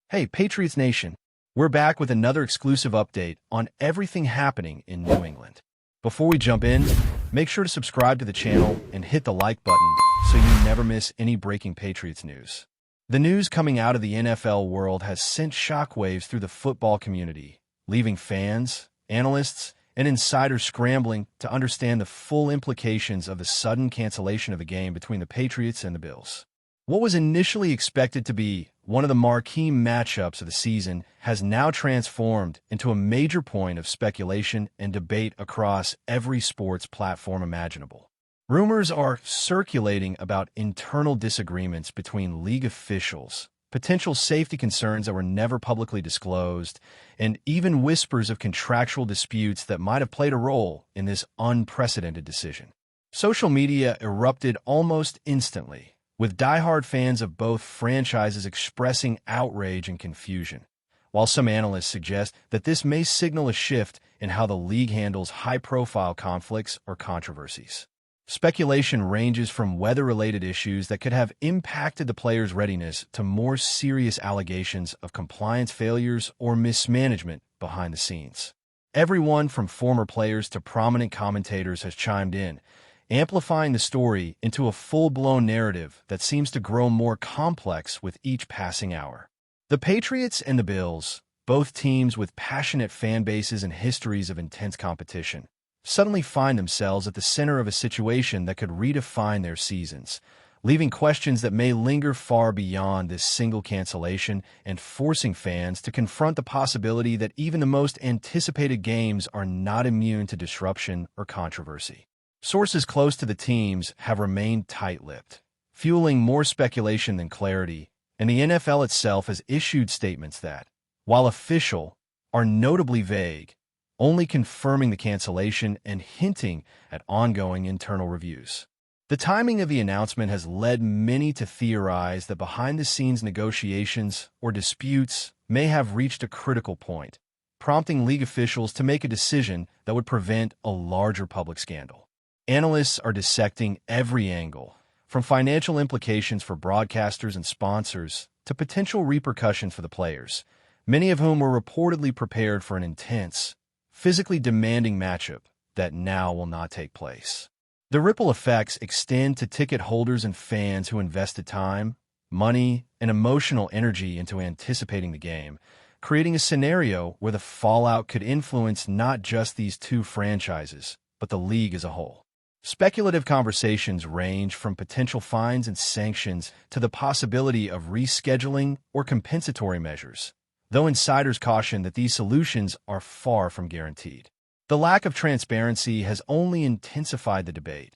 Hey, Patriots Nation, we're back with another exclusive update on everything happening in New England. Before we jump in, make sure to subscribe to the channel and hit the like button so you never miss any breaking Patriots news. The news coming out of the NFL world has sent shockwaves through the football community, leaving fans, analysts, and insiders scrambling to understand the full implications of the sudden cancellation of a game between the Patriots and the Bills. What was initially expected to be one of the marquee matchups of the season has now transformed into a major point of speculation and debate across every sports platform imaginable. Rumors are circulating about internal disagreements between league officials, potential safety concerns that were never publicly disclosed, and even whispers of contractual disputes that might have played a role in this unprecedented decision. Social media erupted almost instantly, with diehard fans of both franchises expressing outrage and confusion, while some analysts suggest that this may signal a shift in how the league handles high-profile conflicts or controversies. Speculation ranges from weather-related issues that could have impacted the players' readiness to more serious allegations of compliance failures or mismanagement behind the scenes. Everyone from former players to prominent commentators has chimed in, amplifying the story into a full-blown narrative that seems to grow more complex with each passing hour. The Patriots and the Bills, both teams with passionate fan bases and histories of intense competition, suddenly find themselves at the center of a situation that could redefine their seasons, leaving questions that may linger far beyond this single cancellation and forcing fans to confront the possibility that even the most anticipated games are not immune to disruption or controversy. Sources close to the teams have remained tight-lipped, fueling more speculation than clarity, and the NFL itself has issued statements that, while official, are notably vague, only confirming the cancellation and hinting at ongoing internal reviews. The timing of the announcement has led many to theorize that behind-the-scenes negotiations or disputes may have reached a critical point, prompting league officials to make a decision that would prevent a larger public scandal. Analysts are dissecting every angle, from financial implications for broadcasters and sponsors to potential repercussions for the players, many of whom were reportedly prepared for an intense, physically demanding matchup that now will not take place. The ripple effects extend to ticket holders and fans who invested time, money, and emotional energy into anticipating the game, creating a scenario where the fallout could influence not just these two franchises, but the league as a whole. Speculative conversations range from potential fines and sanctions to the possibility of rescheduling or compensatory measures, though insiders caution that these solutions are far from guaranteed. The lack of transparency has only intensified the debate,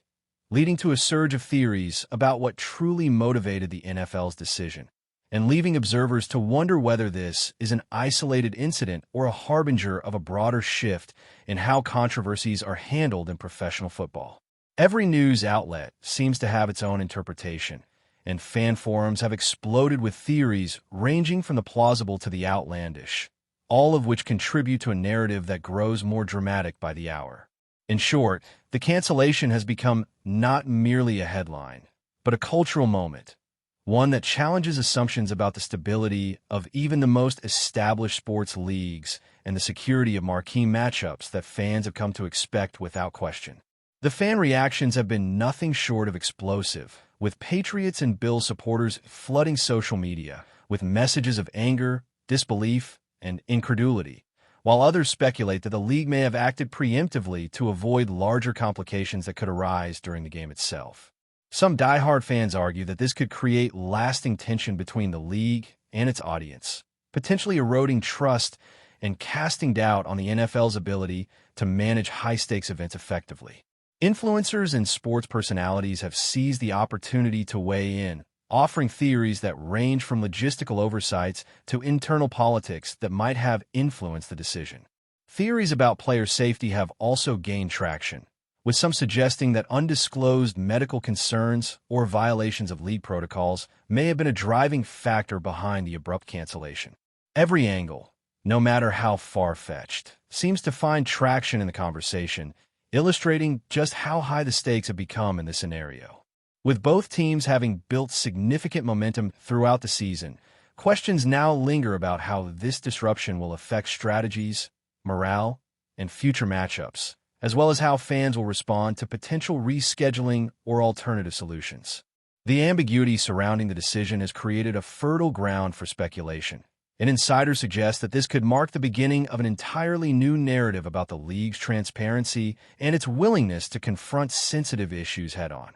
leading to a surge of theories about what truly motivated the NFL's decision, and leaving observers to wonder whether this is an isolated incident or a harbinger of a broader shift in how controversies are handled in professional football. Every news outlet seems to have its own interpretation, and fan forums have exploded with theories ranging from the plausible to the outlandish, all of which contribute to a narrative that grows more dramatic by the hour. In short, the cancellation has become not merely a headline, but a cultural moment, one that challenges assumptions about the stability of even the most established sports leagues and the security of marquee matchups that fans have come to expect without question. The fan reactions have been nothing short of explosive, with Patriots and Bills supporters flooding social media with messages of anger, disbelief, and incredulity, while others speculate that the league may have acted preemptively to avoid larger complications that could arise during the game itself. Some diehard fans argue that this could create lasting tension between the league and its audience, potentially eroding trust and casting doubt on the NFL's ability to manage high-stakes events effectively. Influencers and sports personalities have seized the opportunity to weigh in, offering theories that range from logistical oversights to internal politics that might have influenced the decision. Theories about player safety have also gained traction, with some suggesting that undisclosed medical concerns or violations of league protocols may have been a driving factor behind the abrupt cancellation. Every angle, no matter how far-fetched, seems to find traction in the conversation, illustrating just how high the stakes have become in this scenario. With both teams having built significant momentum throughout the season, questions now linger about how this disruption will affect strategies, morale, and future matchups, as well as how fans will respond to potential rescheduling or alternative solutions. The ambiguity surrounding the decision has created a fertile ground for speculation. An insider suggests that this could mark the beginning of an entirely new narrative about the league's transparency and its willingness to confront sensitive issues head-on,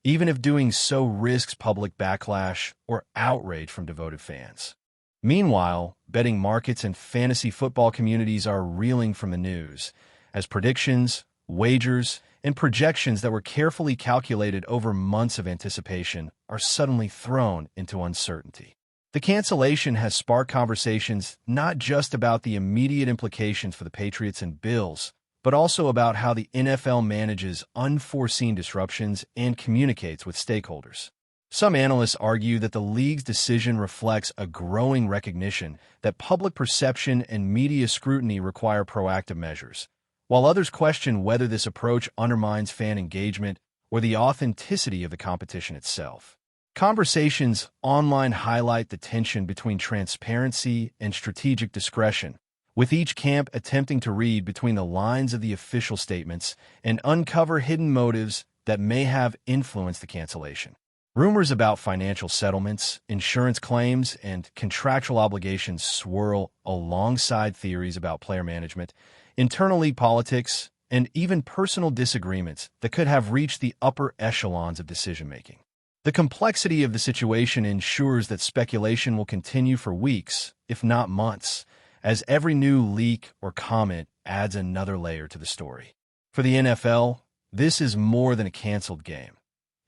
even if doing so risks public backlash or outrage from devoted fans. Meanwhile, betting markets and fantasy football communities are reeling from the news, as predictions, wagers, and projections that were carefully calculated over months of anticipation are suddenly thrown into uncertainty. The cancellation has sparked conversations not just about the immediate implications for the Patriots and Bills, but also about how the NFL manages unforeseen disruptions and communicates with stakeholders. Some analysts argue that the league's decision reflects a growing recognition that public perception and media scrutiny require proactive measures, while others question whether this approach undermines fan engagement or the authenticity of the competition itself. Conversations online highlight the tension between transparency and strategic discretion, with each camp attempting to read between the lines of the official statements and uncover hidden motives that may have influenced the cancellation. Rumors about financial settlements, insurance claims, and contractual obligations swirl alongside theories about player management, internal league politics, and even personal disagreements that could have reached the upper echelons of decision-making. The complexity of the situation ensures that speculation will continue for weeks, if not months, as every new leak or comment adds another layer to the story. For the NFL, this is more than a canceled game.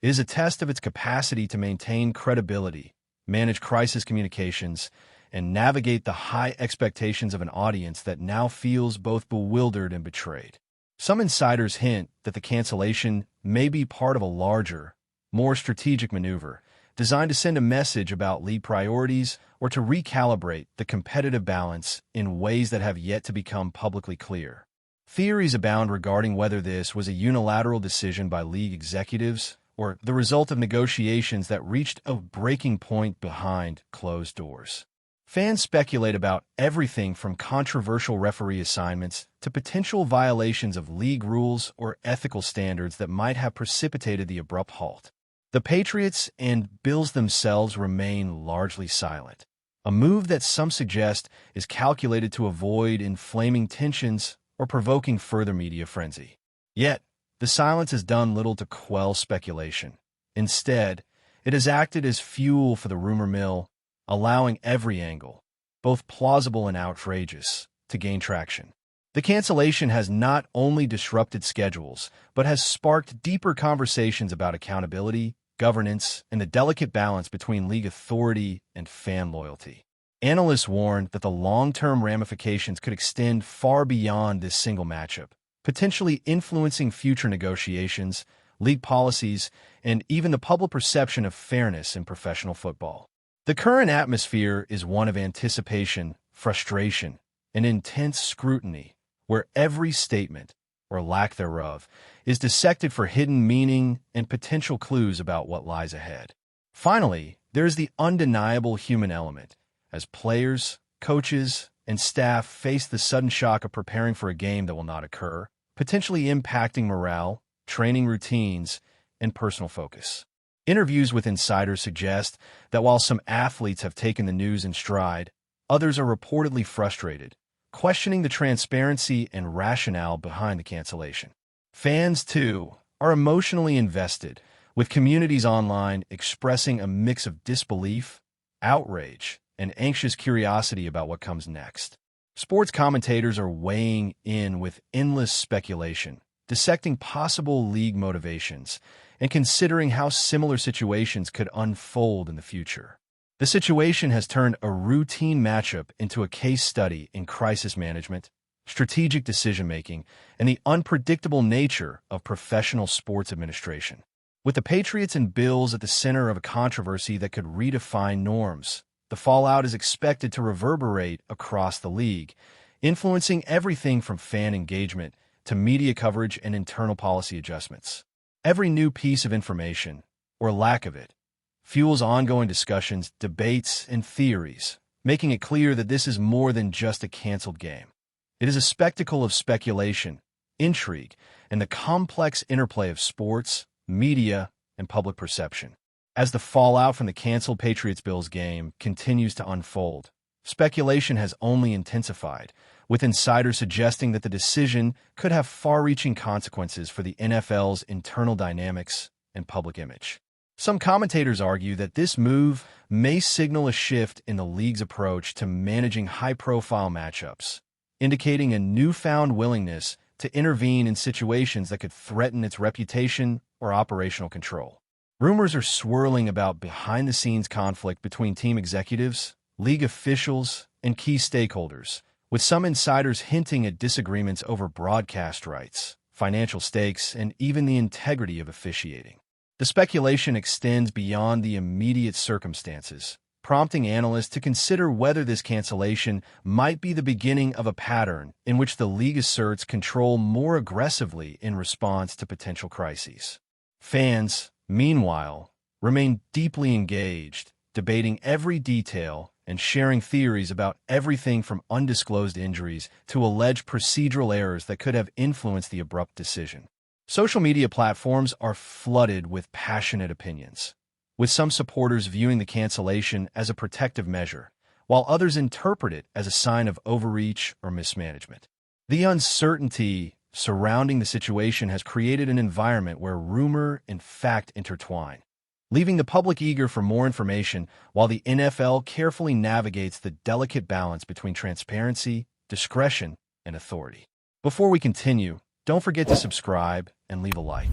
It is a test of its capacity to maintain credibility, manage crisis communications, and navigate the high expectations of an audience that now feels both bewildered and betrayed. Some insiders hint that the cancellation may be part of a larger, more strategic maneuver designed to send a message about league priorities or to recalibrate the competitive balance in ways that have yet to become publicly clear. Theories abound regarding whether this was a unilateral decision by league executives or the result of negotiations that reached a breaking point behind closed doors. Fans speculate about everything from controversial referee assignments to potential violations of league rules or ethical standards that might have precipitated the abrupt halt. The Patriots and Bills themselves remain largely silent, a move that some suggest is calculated to avoid inflaming tensions or provoking further media frenzy. Yet, the silence has done little to quell speculation. Instead, it has acted as fuel for the rumor mill, allowing every angle, both plausible and outrageous, to gain traction. The cancellation has not only disrupted schedules, but has sparked deeper conversations about accountability, governance, and the delicate balance between league authority and fan loyalty. Analysts warn that the long-term ramifications could extend far beyond this single matchup, potentially influencing future negotiations, league policies, and even the public perception of fairness in professional football. The current atmosphere is one of anticipation, frustration, and intense scrutiny, where every statement, or lack thereof, is dissected for hidden meaning and potential clues about what lies ahead. Finally, there is the undeniable human element, as players, coaches, and staff face the sudden shock of preparing for a game that will not occur, potentially impacting morale, training routines, and personal focus. Interviews with insiders suggest that while some athletes have taken the news in stride, others are reportedly frustrated, questioning the transparency and rationale behind the cancellation. Fans, too, are emotionally invested, with communities online expressing a mix of disbelief, outrage, and anxious curiosity about what comes next. Sports commentators are weighing in with endless speculation, dissecting possible league motivations, and considering how similar situations could unfold in the future. The situation has turned a routine matchup into a case study in crisis management, strategic decision-making, and the unpredictable nature of professional sports administration. With the Patriots and Bills at the center of a controversy that could redefine norms, the fallout is expected to reverberate across the league, influencing everything from fan engagement to media coverage and internal policy adjustments. Every new piece of information, or lack of it, fuels ongoing discussions, debates, and theories, making it clear that this is more than just a canceled game. It is a spectacle of speculation, intrigue, and the complex interplay of sports, media, and public perception. As the fallout from the canceled Patriots-Bills game continues to unfold, speculation has only intensified, with insiders suggesting that the decision could have far-reaching consequences for the NFL's internal dynamics and public image. Some commentators argue that this move may signal a shift in the league's approach to managing high-profile matchups, indicating a newfound willingness to intervene in situations that could threaten its reputation or operational control. Rumors are swirling about behind-the-scenes conflict between team executives, league officials, and key stakeholders, with some insiders hinting at disagreements over broadcast rights, financial stakes, and even the integrity of officiating. The speculation extends beyond the immediate circumstances, prompting analysts to consider whether this cancellation might be the beginning of a pattern in which the league asserts control more aggressively in response to potential crises. Fans, meanwhile, remain deeply engaged, debating every detail and sharing theories about everything from undisclosed injuries to alleged procedural errors that could have influenced the abrupt decision. Social media platforms are flooded with passionate opinions, with some supporters viewing the cancellation as a protective measure, while others interpret it as a sign of overreach or mismanagement. The uncertainty surrounding the situation has created an environment where rumor and fact intertwine, leaving the public eager for more information while the NFL carefully navigates the delicate balance between transparency, discretion, and authority. Before we continue, don't forget to subscribe and leave a like.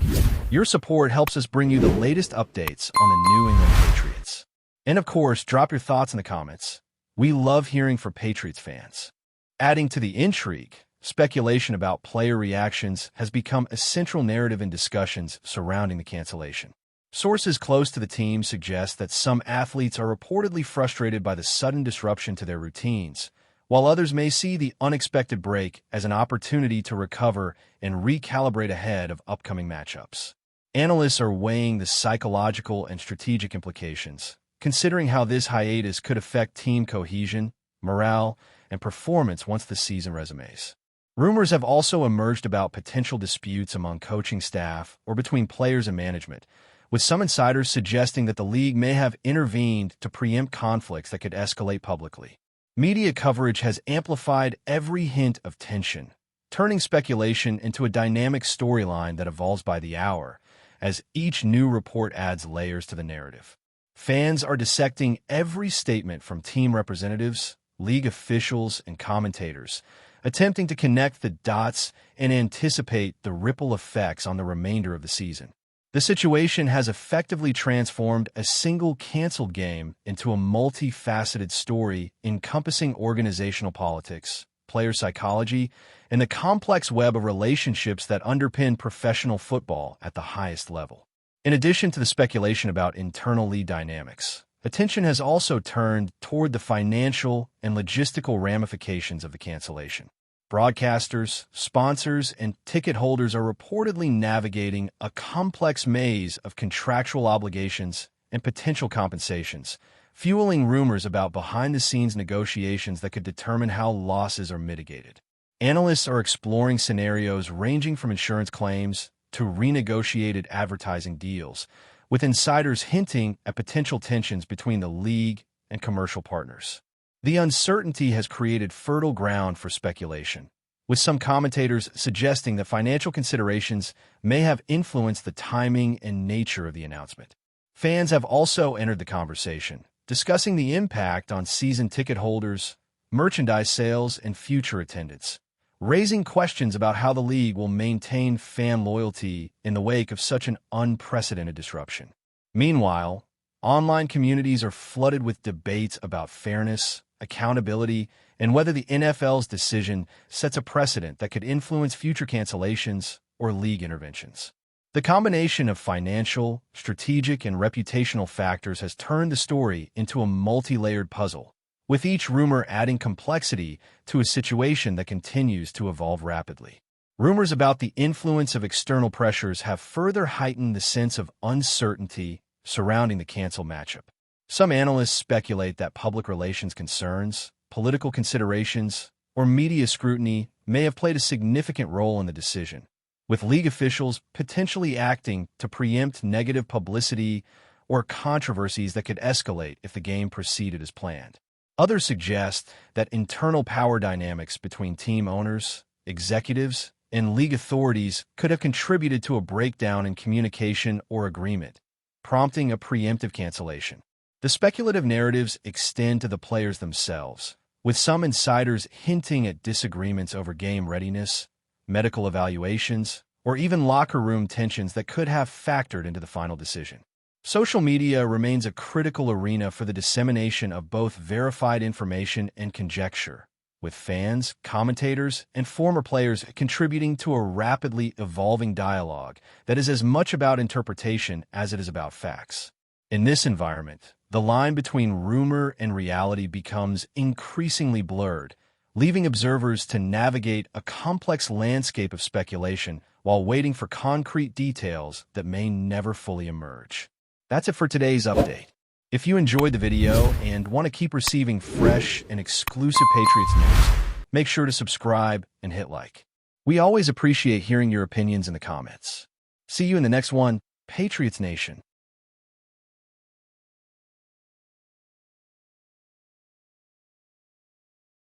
Your support helps us bring you the latest updates on the New England Patriots. And of course, drop your thoughts in the comments. We love hearing from Patriots fans. Adding to the intrigue, speculation about player reactions has become a central narrative in discussions surrounding the cancellation. Sources close to the team suggest that some athletes are reportedly frustrated by the sudden disruption to their routines, while others may see the unexpected break as an opportunity to recover and recalibrate ahead of upcoming matchups. Analysts are weighing the psychological and strategic implications, considering how this hiatus could affect team cohesion, morale, and performance once the season resumes. Rumors have also emerged about potential disputes among coaching staff or between players and management, with some insiders suggesting that the league may have intervened to preempt conflicts that could escalate publicly. Media coverage has amplified every hint of tension, turning speculation into a dynamic storyline that evolves by the hour, as each new report adds layers to the narrative. Fans are dissecting every statement from team representatives, league officials, and commentators, attempting to connect the dots and anticipate the ripple effects on the remainder of the season. The situation has effectively transformed a single canceled game into a multifaceted story encompassing organizational politics, player psychology, and the complex web of relationships that underpin professional football at the highest level. In addition to the speculation about internal league dynamics, attention has also turned toward the financial and logistical ramifications of the cancellation. Broadcasters, sponsors, and ticket holders are reportedly navigating a complex maze of contractual obligations and potential compensations, fueling rumors about behind-the-scenes negotiations that could determine how losses are mitigated. Analysts are exploring scenarios ranging from insurance claims to renegotiated advertising deals, with insiders hinting at potential tensions between the league and commercial partners. The uncertainty has created fertile ground for speculation, with some commentators suggesting that financial considerations may have influenced the timing and nature of the announcement. Fans have also entered the conversation, discussing the impact on season ticket holders, merchandise sales, and future attendance, raising questions about how the league will maintain fan loyalty in the wake of such an unprecedented disruption. Meanwhile, online communities are flooded with debates about fairness, accountability, and whether the NFL's decision sets a precedent that could influence future cancellations or league interventions. The combination of financial, strategic, and reputational factors has turned the story into a multi-layered puzzle, with each rumor adding complexity to a situation that continues to evolve rapidly. Rumors about the influence of external pressures have further heightened the sense of uncertainty surrounding the canceled matchup. Some analysts speculate that public relations concerns, political considerations, or media scrutiny may have played a significant role in the decision, with league officials potentially acting to preempt negative publicity or controversies that could escalate if the game proceeded as planned. Others suggest that internal power dynamics between team owners, executives, and league authorities could have contributed to a breakdown in communication or agreement, prompting a preemptive cancellation. The speculative narratives extend to the players themselves, with some insiders hinting at disagreements over game readiness, medical evaluations, or even locker room tensions that could have factored into the final decision. Social media remains a critical arena for the dissemination of both verified information and conjecture, with fans, commentators, and former players contributing to a rapidly evolving dialogue that is as much about interpretation as it is about facts. In this environment, the line between rumor and reality becomes increasingly blurred, leaving observers to navigate a complex landscape of speculation while waiting for concrete details that may never fully emerge. That's it for today's update. If you enjoyed the video and want to keep receiving fresh and exclusive Patriots news, make sure to subscribe and hit like. We always appreciate hearing your opinions in the comments. See you in the next one, Patriots Nation.